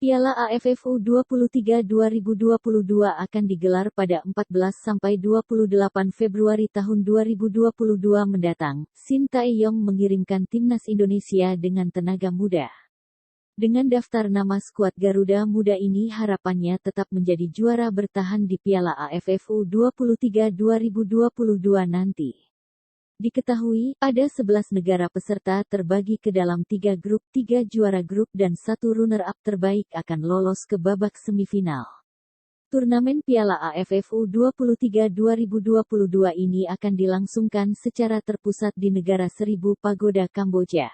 Piala AFF U23 2022 akan digelar pada 14–28 Februari tahun 2022 mendatang. Shin Tae-yong mengirimkan timnas Indonesia dengan tenaga muda. Dengan daftar nama skuad Garuda Muda ini harapannya tetap menjadi juara bertahan di Piala AFF U23 2022 nanti. Diketahui, ada 11 negara peserta terbagi ke dalam 3 grup, 3 juara grup dan 1 runner-up terbaik akan lolos ke babak semifinal. Turnamen Piala AFF U23 2022 ini akan dilangsungkan secara terpusat di negara Seribu Pagoda, Kamboja.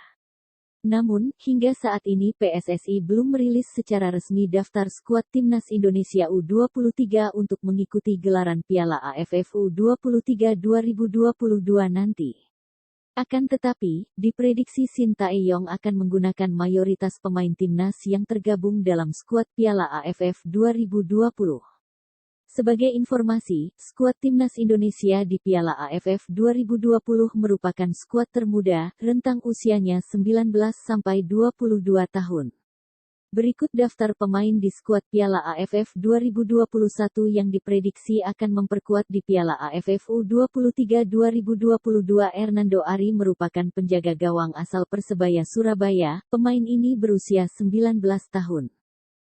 Namun, hingga saat ini PSSI belum merilis secara resmi daftar skuad timnas Indonesia U23 untuk mengikuti gelaran Piala AFF U23 2022 nanti. Akan tetapi, diprediksi Shin Tae-yong akan menggunakan mayoritas pemain timnas yang tergabung dalam skuad Piala AFF 2020. Sebagai informasi, skuad timnas Indonesia di Piala AFF 2020 merupakan skuad termuda, rentang usianya 19–22 tahun. Berikut daftar pemain di skuad Piala AFF 2021 yang diprediksi akan memperkuat di Piala AFF U23 2022. Hernando Ari merupakan penjaga gawang asal Persebaya Surabaya, pemain ini berusia 19 tahun.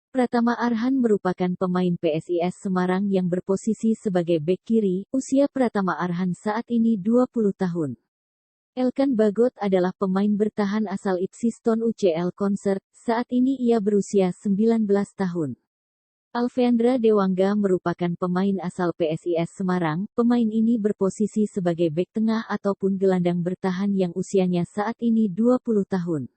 Pratama Arhan merupakan pemain PSIS Semarang yang berposisi sebagai bek kiri, usia Pratama Arhan saat ini 20 tahun. Elkan Bagot adalah pemain bertahan asal Ipsiston UCL Concert, saat ini ia berusia 19 tahun. Alfeandra Dewangga merupakan pemain asal PSIS Semarang, pemain ini berposisi sebagai bek tengah ataupun gelandang bertahan yang usianya saat ini 20 tahun.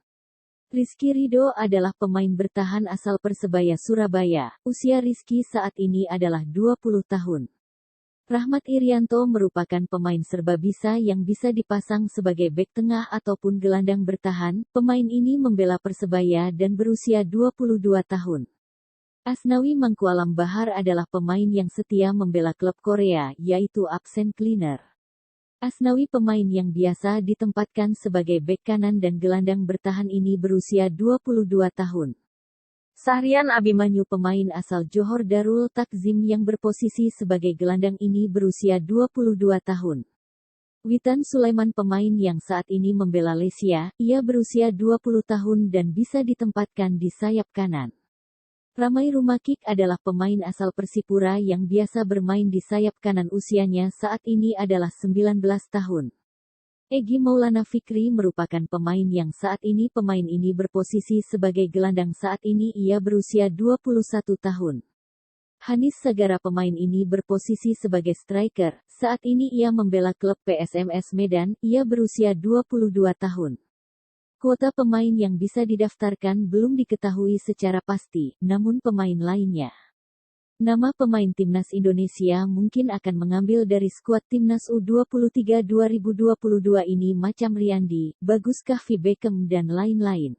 Rizky Ridho adalah pemain bertahan asal Persebaya Surabaya, usia Rizky saat ini adalah 20 tahun. Rahmat Irianto merupakan pemain serbabisa yang bisa dipasang sebagai bek tengah ataupun gelandang bertahan, pemain ini membela Persebaya dan berusia 22 tahun. Asnawi Mangkualam Bahar adalah pemain yang setia membela klub Korea, yaitu Absen Cleaner. Asnawi pemain yang biasa ditempatkan sebagai bek kanan dan gelandang bertahan ini berusia 22 tahun. Sahrian Abimanyu pemain asal Johor Darul Takzim yang berposisi sebagai gelandang ini berusia 22 tahun. Witan Sulaiman pemain yang saat ini membela Lesia, ia berusia 20 tahun dan bisa ditempatkan di sayap kanan. Ramai Rumakik adalah pemain asal Persipura yang biasa bermain di sayap kanan, usianya saat ini adalah 19 tahun. Egy Maulana Fikri merupakan pemain yang saat ini berposisi sebagai gelandang, saat ini ia berusia 21 tahun. Hanis Sagara pemain ini berposisi sebagai striker, saat ini ia membela klub PSMS Medan, ia berusia 22 tahun. Kuota pemain yang bisa didaftarkan belum diketahui secara pasti, namun pemain lainnya. Nama pemain timnas Indonesia mungkin akan mengambil dari skuad timnas U23 2022 ini macam Riyandi, Bagus Kahvi Beckham dan lain-lain.